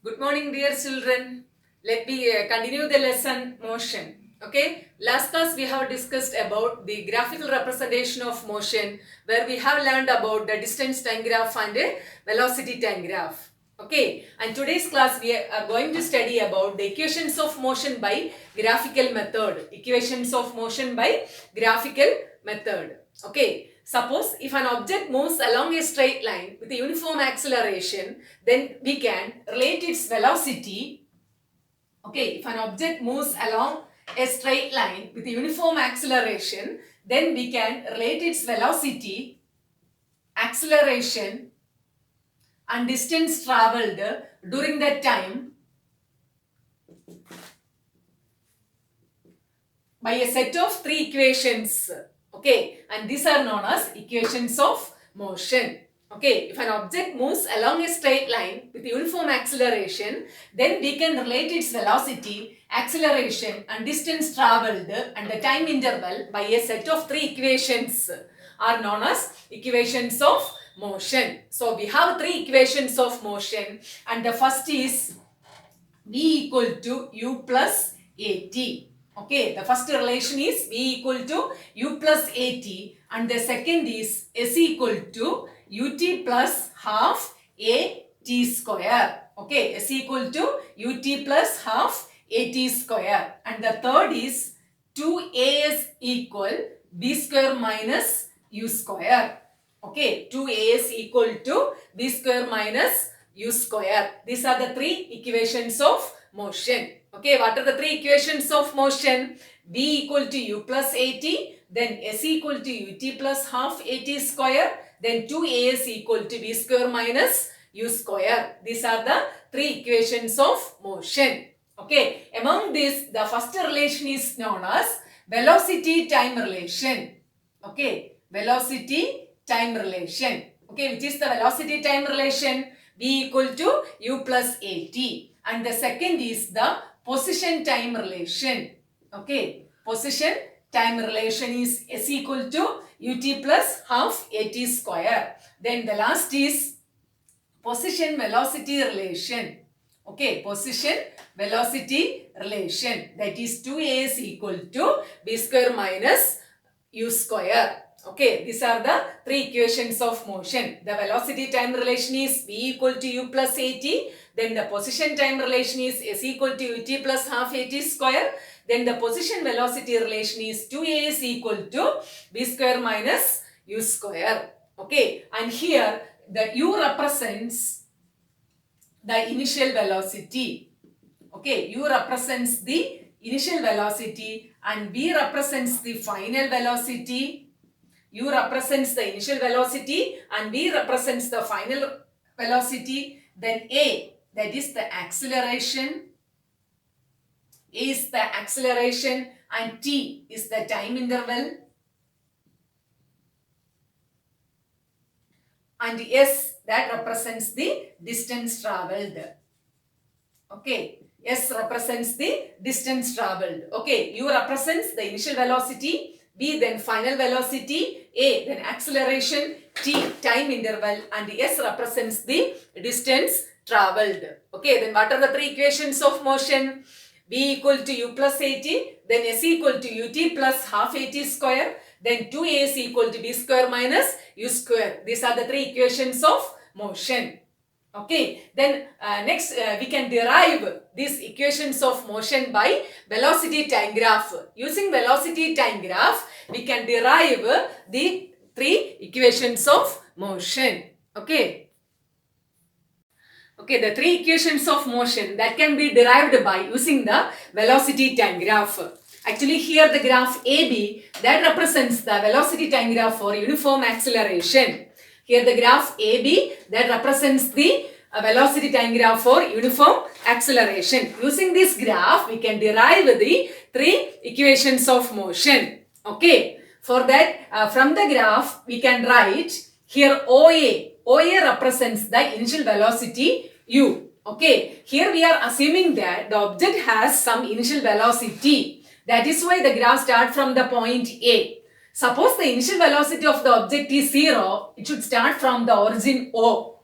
Good morning, dear children. Let me continue the lesson motion. Okay, last class we have discussed about the graphical representation of motion, where we have learned about the distance time graph and velocity time graph. Okay, and today's class we are going to study about the equations of motion by graphical method. Equations of motion by graphical method. Okay, suppose if an object moves along a straight line with a uniform acceleration, then we can relate its velocity. Okay, if an object moves along a straight line with a uniform acceleration, then we can relate its velocity, acceleration and distance traveled during that time by a set of three equations. Okay, and these are known as equations of motion. Okay, if an object moves along a straight line with uniform acceleration, then we can relate its velocity, acceleration and distance traveled and the time interval by a set of three equations are known as equations of motion. So we have three equations of motion, and the first is V equal to U plus AT. Okay, the first relation is V equal to U plus AT, and the second is S equal to UT plus half AT square. Okay, S equal to UT plus half AT square, and the third is 2AS equal B square minus U square. Okay, 2AS equal to B square minus U square. These are the three equations of motion. Okay, what are the three equations of motion? V equal to U plus AT, then S equal to UT plus half AT square, then 2AS equal to B square minus U square. These are the three equations of motion. Okay, among these, the first relation is known as velocity time relation. Okay, velocity time relation. Okay, which is the velocity time relation? V equal to U plus AT, and the second is the position time relation. Okay, position time relation is S equal to UT plus half AT square. Then the last is position velocity relation. Okay, position velocity relation, that is 2AS equal to B square minus U square. Okay, these are the three equations of motion. The velocity time relation is V equal to U plus AT. Then the position time relation is S equal to UT plus half AT square. Then the position velocity relation is 2AS equal to B square minus U square. Okay, and here the U represents the initial velocity. Okay, U represents the initial velocity and V represents the final velocity. U represents the initial velocity and V represents the final velocity. Then A, that is the acceleration. A is the acceleration and T is the time interval. And S, that represents the distance traveled. Okay, S represents the distance traveled. Okay, U represents the initial velocity, B then final velocity, A then acceleration, T time interval, and S represents the distance traveled. Okay, then what are the three equations of motion? V equal to U plus AT, then S equal to UT plus half AT square, then 2AS equal to B square minus U square. These are the three equations of motion. Okay, then next we can derive these equations of motion by velocity time graph. Using velocity time graph, we can derive the three equations of motion. Okay. Okay, the three equations of motion that can be derived by using the velocity time graph. Actually, here the graph AB that represents the velocity time graph for uniform acceleration. Here the graph AB that represents the velocity time graph for uniform acceleration. Using this graph, we can derive the three equations of motion. Okay, for that from the graph we can write here OA. OA represents the initial velocity U. Okay, here we are assuming that the object has some initial velocity. That is why the graph starts from the point A. Suppose the initial velocity of the object is 0, it should start from the origin O.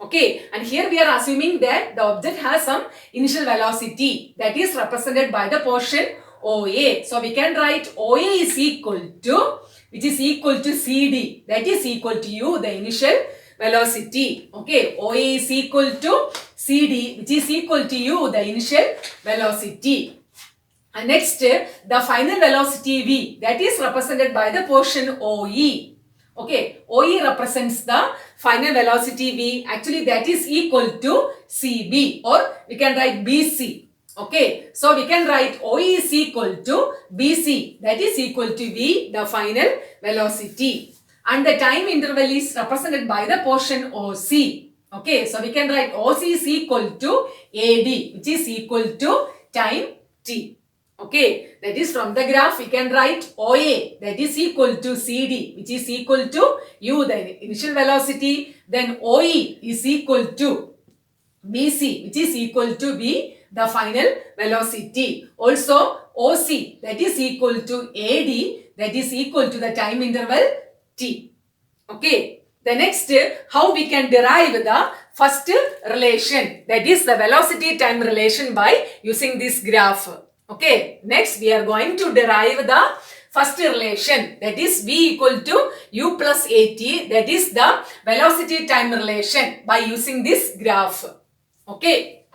Okay, and here we are assuming that the object has some initial velocity that is represented by the portion OA. So we can write OA is equal to, which is equal to CD, that is equal to U, the initial velocity. Okay, OA is equal to CD, which is equal to U, the initial velocity. And next, the final velocity V, that is represented by the portion OE. Okay, OE represents the final velocity V. Actually, that is equal to CB, or we can write BC. Okay, so we can write OE is equal to BC, that is equal to V, the final velocity. And the time interval is represented by the portion OC. Okay, so we can write OC is equal to AD, which is equal to time T. Okay, that is from the graph we can write OA, that is equal to CD, which is equal to U, the initial velocity. Then OE is equal to BC, which is equal to V, the final velocity. Also OC, that is equal to AD, that is equal to the time interval T. Okay, the next, how we can derive the first relation, that is the velocity time relation, by using this graph. Okay, next we are going to derive the first relation, that is V equal to U plus AT, that is the velocity time relation, by using this graph. Okay,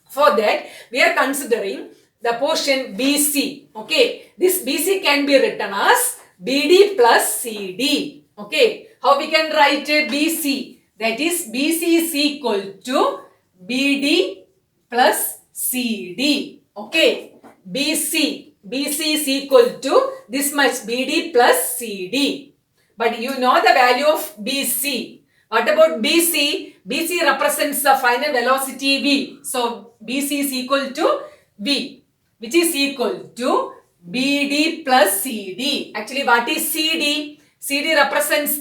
for that we are considering the portion BC. Okay, this BC can be written as BD plus CD. Okay, how we can write BC? That is BC is equal to BD plus CD. Okay, BC is equal to this much BD plus CD. But you know the value of BC. What about BC? BC represents the final velocity V. So BC is equal to V, which is equal to BD plus CD. Actually, what is CD? CD represents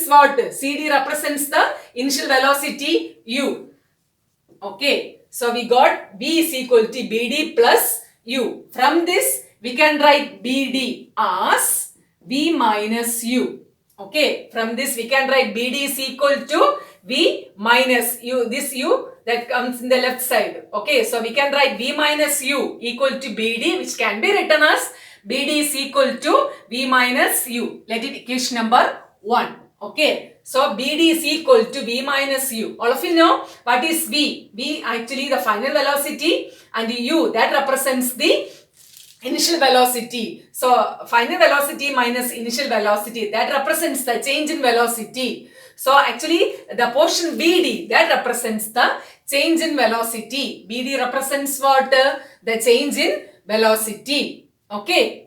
what? CD represents the initial velocity U. Okay, so we got B is equal to BD plus U. From this, we can write BD as V minus U. Okay, from this we can write BD is equal to V minus U. This U that comes in the left side. Okay, so we can write V minus U equal to BD, which can be written as BD is equal to V minus U. Let it equation number 1. Okay, so BD is equal to V minus U. All of you know what is V? V actually the final velocity, and U that represents the initial velocity. So final velocity minus initial velocity, that represents the change in velocity. So actually the portion BD that represents the change in velocity. BD represents what? The change in velocity. Okay.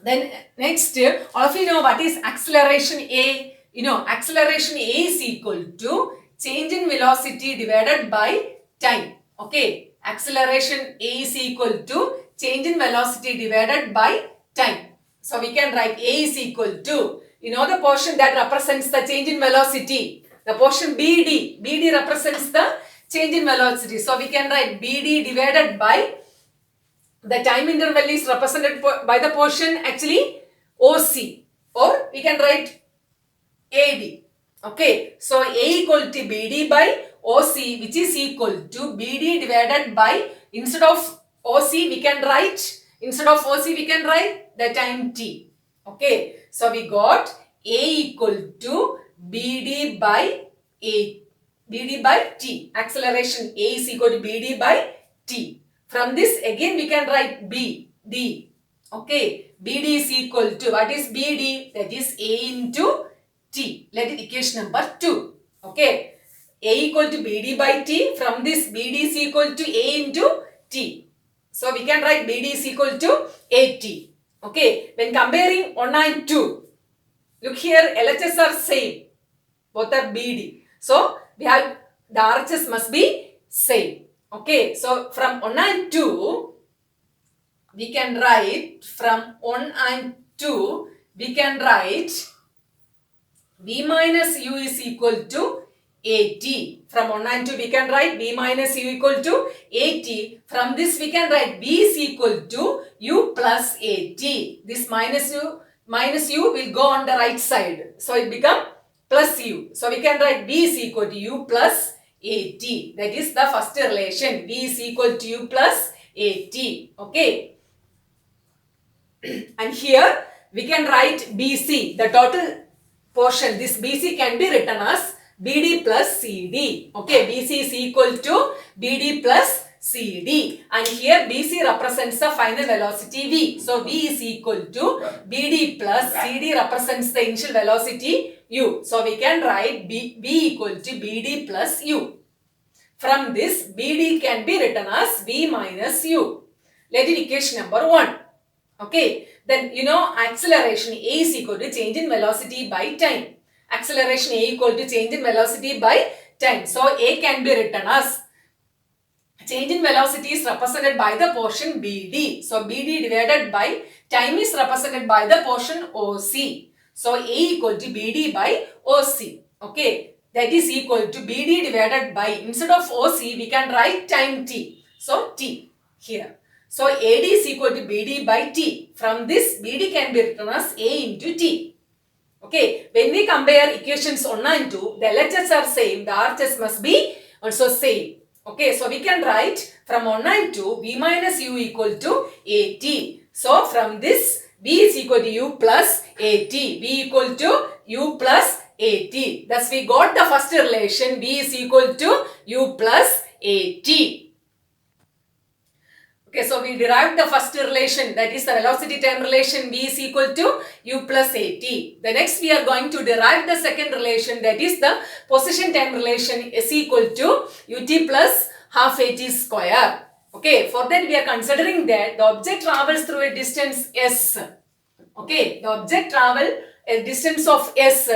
Then next, all of you know what is acceleration A. You know, acceleration A is equal to change in velocity divided by time. Okay, acceleration A is equal to change in velocity divided by time. So we can write A is equal to, you know, the portion that represents the change in velocity, the portion BD. BD represents the change in velocity. So we can write BD divided by the time interval is represented by the portion actually OC, or we can write AD. Okay, so A equal to BD by OC, which is equal to BD divided by, instead of OC we can write the time T. Okay, so we got A equal to BD by T. Acceleration A is equal to BD by T. From this again we can write D. Okay, BD is equal to, what is BD? That is A into T. Let it equation number 2. Okay, A equal to BD by T. From this BD is equal to A into T. So we can write BD is equal to AT. Okay, when comparing 1 and 2, look here, LHS are same. Both are BD. So we have the RHS must be same. Okay, so from 1 and 2, we can write V minus U is equal to AT. From 1 and 2 we can write V minus U equal to AT. From this we can write V is equal to U plus AT. This minus U will go on the right side. So it become plus u. So we can write b is equal to u plus at. That is the first relation. b is equal to u plus at. Okay. And here we can write BC, the total portion. This BC can be written as BD plus CD. Okay, BC is equal to BD plus CD. And here BC represents the final velocity V. So V is equal to BD plus CD represents the initial velocity U. So we can write V equal to BD plus U. From this, BD can be written as V minus U. Let it equation number 1. Okay, then you know acceleration A is equal to change in velocity by time. Acceleration A equal to change in velocity by time. So A can be written as change in velocity is represented by the portion BD. So BD divided by time is represented by the portion OC. So A equal to BD by OC. Okay, that is equal to BD divided by, instead of OC we can write time T. So T here. So AD is equal to BD by T. From this, BD can be written as A into T. Okay, when we compare equations 1 and 2, the LHS are same, the RHS must be also same. Okay, so we can write from 1 and 2, V minus U equal to AT. So from this, V is equal to U plus AT. V equal to U plus AT. Thus we got the first relation, V is equal to U plus AT. Okay, so we derived the first relation, that is the velocity time relation, V is equal to U plus AT. The next we are going to derive the second relation, that is the position time relation, is equal to UT plus half AT square. Okay, for that we are considering that the object travels through a distance S. Okay, the object travel a distance of S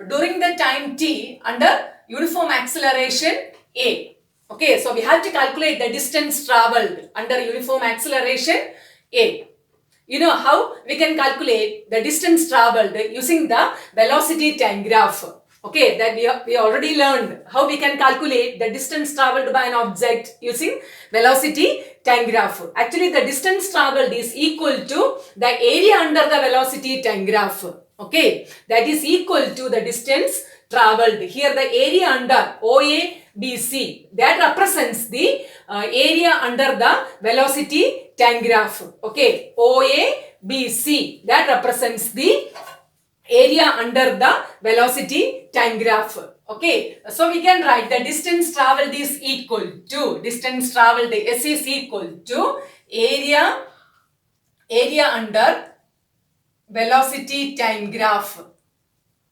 during the time T under uniform acceleration A. Okay, so we have to calculate the distance travelled under uniform acceleration A. You know how we can calculate the distance travelled using the velocity time graph. Okay, that we already learned how we can calculate the distance travelled by an object using velocity time graph. Actually, the distance travelled is equal to the area under the velocity time graph. Okay, that is equal to the distance travelled. Here the area under OA BC, that represents the area under the velocity time graph. Okay, OA BC, that represents the area under the velocity time graph. Okay, so we can write the distance travelled is equal to, distance travelled S is equal to area under velocity time graph.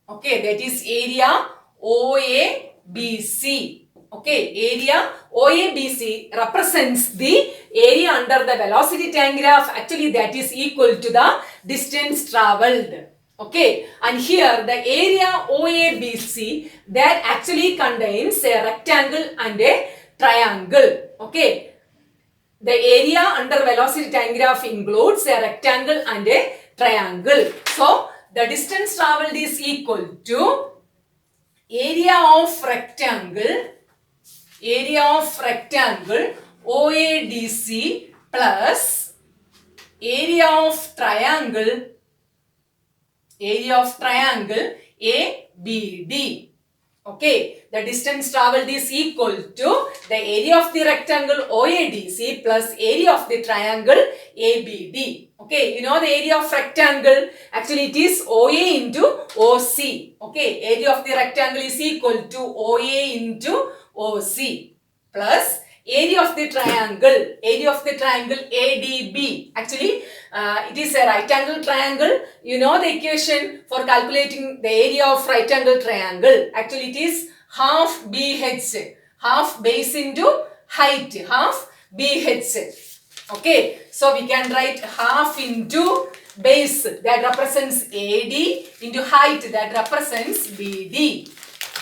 Okay, that is area OABC. Okay, area OABC represents the area under the velocity time graph. Actually, that is equal to the distance travelled. Okay, and here the area OABC, that actually contains a rectangle and a triangle. Okay, the area under velocity time graph includes a rectangle and a triangle. So the distance travelled is equal to area of rectangle OADC plus area of triangle ABD. Okay, the distance travelled is equal to the area of the rectangle OADC plus area of the triangle ABD. Okay, you know the area of rectangle, actually it is OA into OC. Okay, area of the rectangle is equal to OA into OC plus area of the triangle ADB. Actually, it is a right angle triangle. You know the equation for calculating the area of right angle triangle. Actually, it is half BH, half base into height, half BH. Okay, so we can write half into base, that represents AD, into height, that represents BD.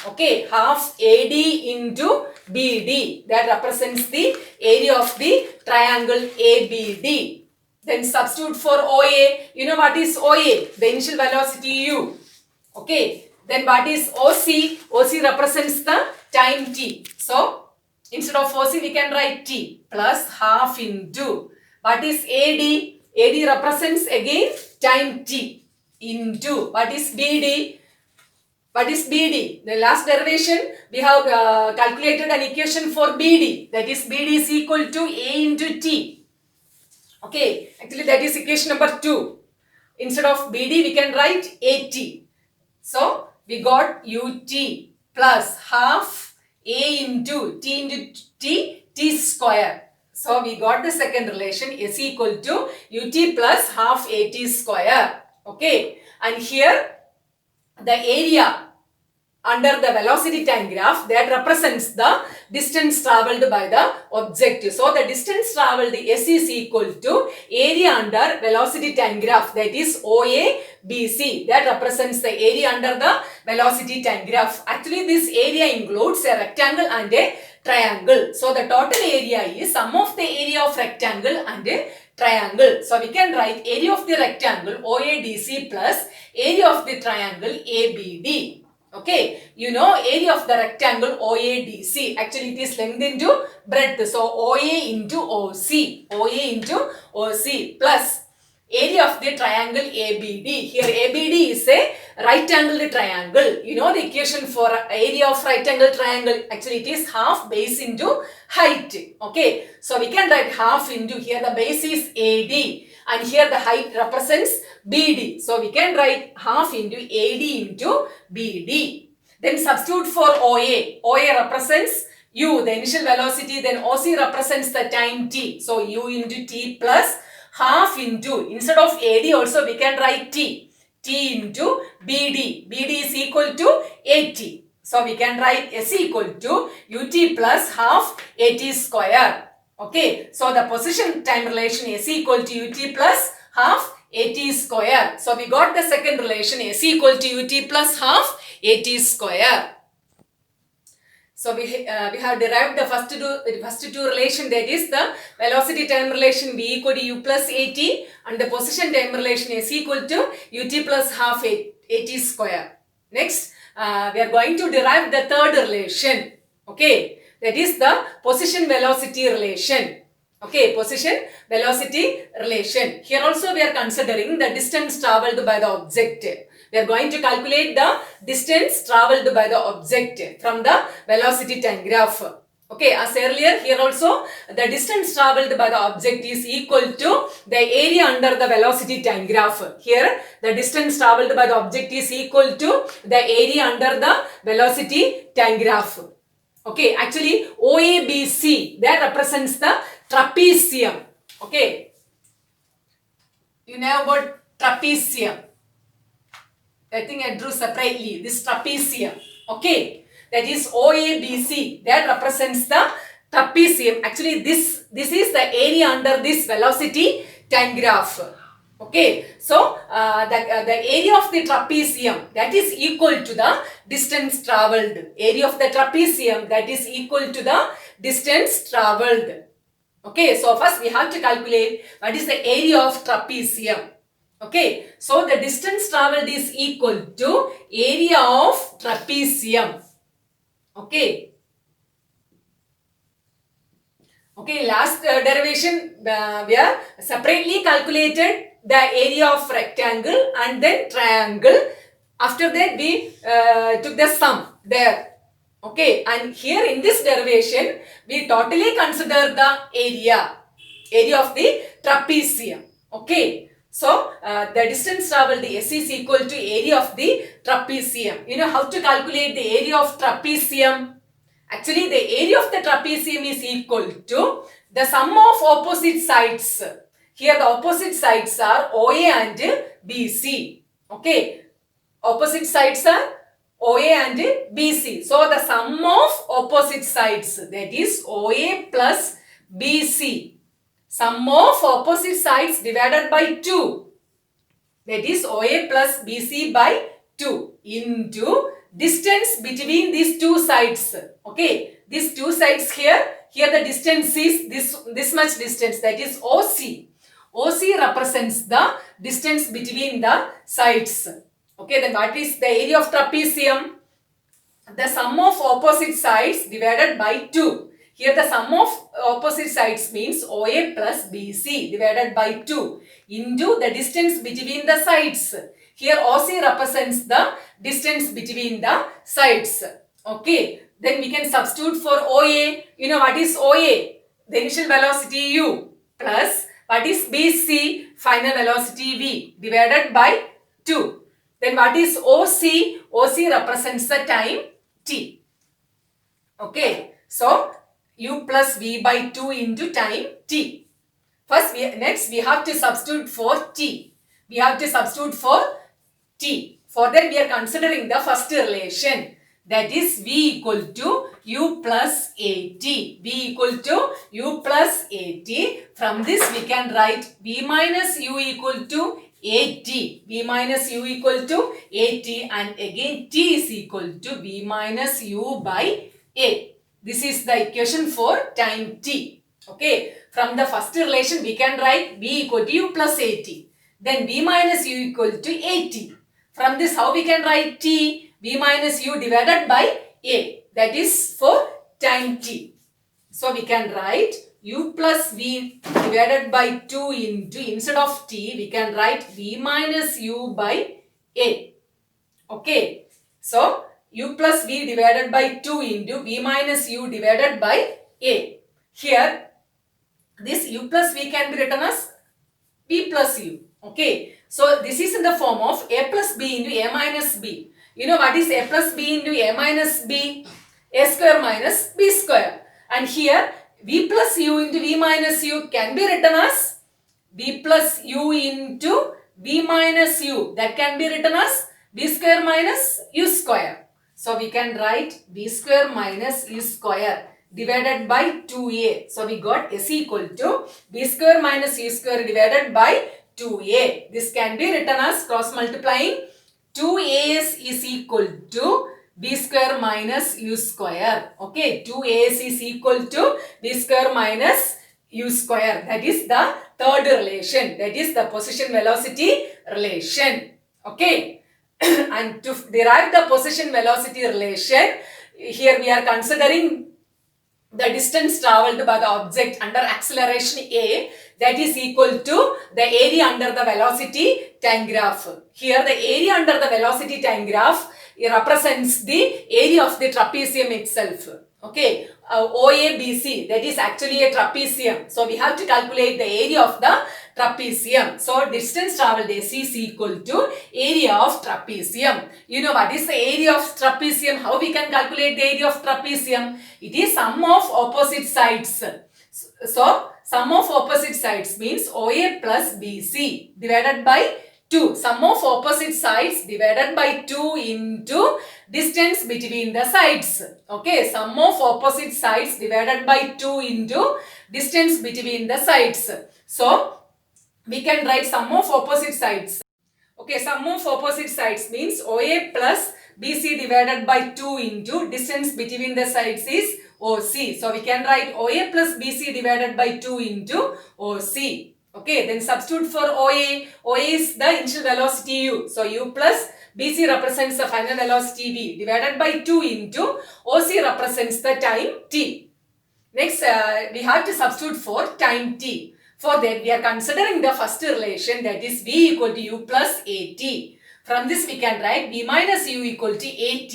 Okay, half AD into BD, that represents the area of the triangle ABD. Then substitute for OA. You know what is OA? The initial velocity U. Okay, then what is OC? OC represents the time T. So instead of OC we can write T plus half into, what is AD? AD represents again time T into, what is BD? What is BD? The last derivation, we have calculated an equation for BD. That is BD is equal to A into T. Okay, actually that is equation number 2. Instead of BD, we can write AT. So, we got UT plus half A into T square. So, we got the second relation is equal to UT plus half AT square. Okay, and here the area under the velocity time graph that represents the distance travelled by the object. So the distance travelled S is equal to area under velocity time graph, that is OA BC, that represents the area under the velocity time graph. Actually this area includes a rectangle and a triangle. So the total area is sum of the area of rectangle and a triangle. So we can write area of the rectangle OADC plus area of the triangle ABD. Okay, you know area of the rectangle OADC. Actually, it is length into breadth. So, OA into OC. OA into OC plus area of the triangle ABD. Here, ABD is a right angled triangle. You know the equation for area of right angled triangle. Actually, it is half base into height. Okay, so we can write half into here the base is AD. And here the height represents BD. So we can write half into AD into BD. Then substitute for OA. OA represents U, the initial velocity. Then OC represents the time T. So U into T plus half into, instead of AD also we can write T. T into BD. BD is equal to AT. So we can write S equal to UT plus half AT square. Okay, so the position time relation is equal to UT plus half AT square. So we got the second relation is equal to UT plus half AT square. So we have derived the first two relation, that is the velocity time relation V equal to U plus AT, and the position time relation is equal to UT plus half AT square. Next, we are going to derive the third relation. Okay. That is the position velocity relation. Okay, position velocity relation. Here also we are considering the distance travelled by the object. We are going to calculate the distance travelled by the object from the velocity time graph. Okay, as earlier, here also the distance travelled by the object is equal to the area under the velocity time graph. Here the distance travelled by the object is equal to the area under the velocity time graph. Okay, actually OABC, that represents the trapezium. Okay, you know about trapezium. I think I drew separately this trapezium. Okay, that is OABC, that represents the trapezium. Actually this is the area under this velocity time graph. Okay, so the area of the trapezium, that is equal to the distance travelled. Area of the trapezium, that is equal to the distance travelled. Okay, so first we have to calculate what is the area of trapezium. Okay, so the distance travelled is equal to area of trapezium. Okay. Okay, last derivation we are separately calculated the area of rectangle and then triangle. After that we took the sum there. Okay, and here in this derivation we totally consider the area of the trapezium. Okay, so the distance travelled, the S is equal to area of the trapezium. You know how to calculate the area of trapezium? Actually, the area of the trapezium is equal to the sum of opposite sides. Here the opposite sides are OA and BC. Okay, opposite sides are OA and BC. So the sum of opposite sides, that is OA plus BC. Sum of opposite sides divided by 2. That is OA plus BC by 2 into distance between these two sides. Okay, these two sides here the distance is this much distance, that is OC. OC represents the distance between the sides. Okay, then what is the area of trapezium? The sum of opposite sides divided by 2. Here the sum of opposite sides means OA plus BC divided by 2 into the distance between the sides. Here OC represents the distance between the sides. Okay, then we can substitute for OA. You know what is OA? The initial velocity u plus what is BC? Final velocity v divided by 2. Then what is OC? OC represents the time t. Okay, so u plus v by 2 into time t. Next we have to substitute for t. We have to substitute for t. For that we are considering the first relation, that is v equal to u plus at. v equal to u plus at. From this we can write v minus u equal to at. v minus u equal to at, and again t is equal to v minus u by a. This is the equation for time t. Okay. From the first relation we can write v equal to u plus at. Then v minus u equal to at. From this how we can write t? v minus u divided by a. That is for time t. So we can write u plus v divided by 2 into, instead of t we can write v minus u by a. Okay. So u plus v divided by 2 into v minus u divided by a. Here this u plus v can be written as v plus u. Okay. So this is in the form of a plus b into a minus b. You know what is a plus b into a minus b? A square minus b square. And here v plus u into v minus u can be written as v plus u into v minus u. That can be written as v square minus u square. So we can write v square minus u square divided by 2a. So we got s equal to v square minus u square divided by 2a. This can be written as cross multiplying 2as is equal to b square minus u square. Okay, 2as is equal to b square minus u square. That is the third relation. That is the position velocity relation. Okay. And to derive the position velocity relation, here we are considering the distance travelled by the object under acceleration a, that is equal to the area under the velocity time graph. Here the area under the velocity time graph represents the area of the trapezium itself. Okay, OABC, that is actually a trapezium. So we have to calculate the area of the trapezium. So distance travelled AC is equal to area of trapezium. You know what is the area of trapezium? How we can calculate the area of trapezium? It is sum of opposite sides. So sum of opposite sides means OA plus BC divided by 2. Sum of opposite sides divided by 2 into distance between the sides. Okay, sum of opposite sides divided by 2 into distance between the sides. So we can write sum of opposite sides. Okay, sum of opposite sides means OA plus BC divided by 2 into distance between the sides is OC. So we can write OA plus BC divided by 2 into OC. Okay, then substitute for OA. OA is the initial velocity u. So u plus BC represents the final velocity v divided by 2 into OC represents the time t. Next, we have to substitute for time t. For that, we are considering the first relation, that is v equal to u plus at. From this, we can write v minus u equal to at.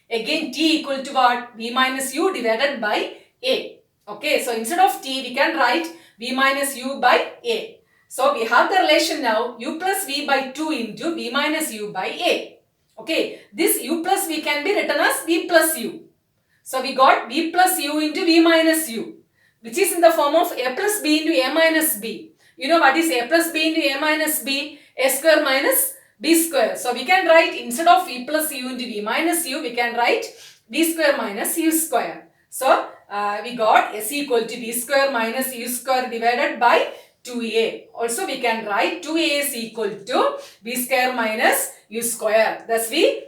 Again, t equal to what? V minus u divided by a. Okay, so instead of t, we can write v minus u by a. So we have the relation now, u plus v by 2 into v minus u by a. Okay, this u plus v can be written as v plus u. So we got v plus u into v minus u, which is in the form of a plus b into a minus b. You know what is a plus b into a minus b? A square minus b square. So we can write, instead of v plus u into v minus u, we can write v square minus u square. So we got s equal to v square minus u square divided by 2a. Also we can write 2a is equal to v square minus u square. Thus we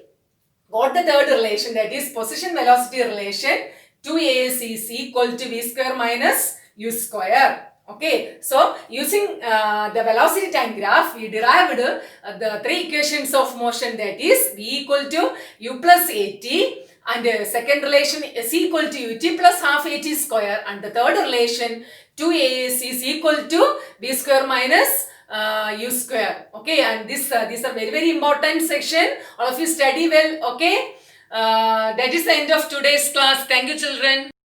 got the third relation, that is position velocity relation. 2a is equal to v square minus u square. Okay, so using the velocity time graph, we derived the three equations of motion, that is v equal to u plus at, and second relation is equal to ut plus half at square, and the third relation 2a is equal to v square minus u square. Okay, and this is a very very important section. All of you study well. Okay, that is the end of today's class. Thank you, children.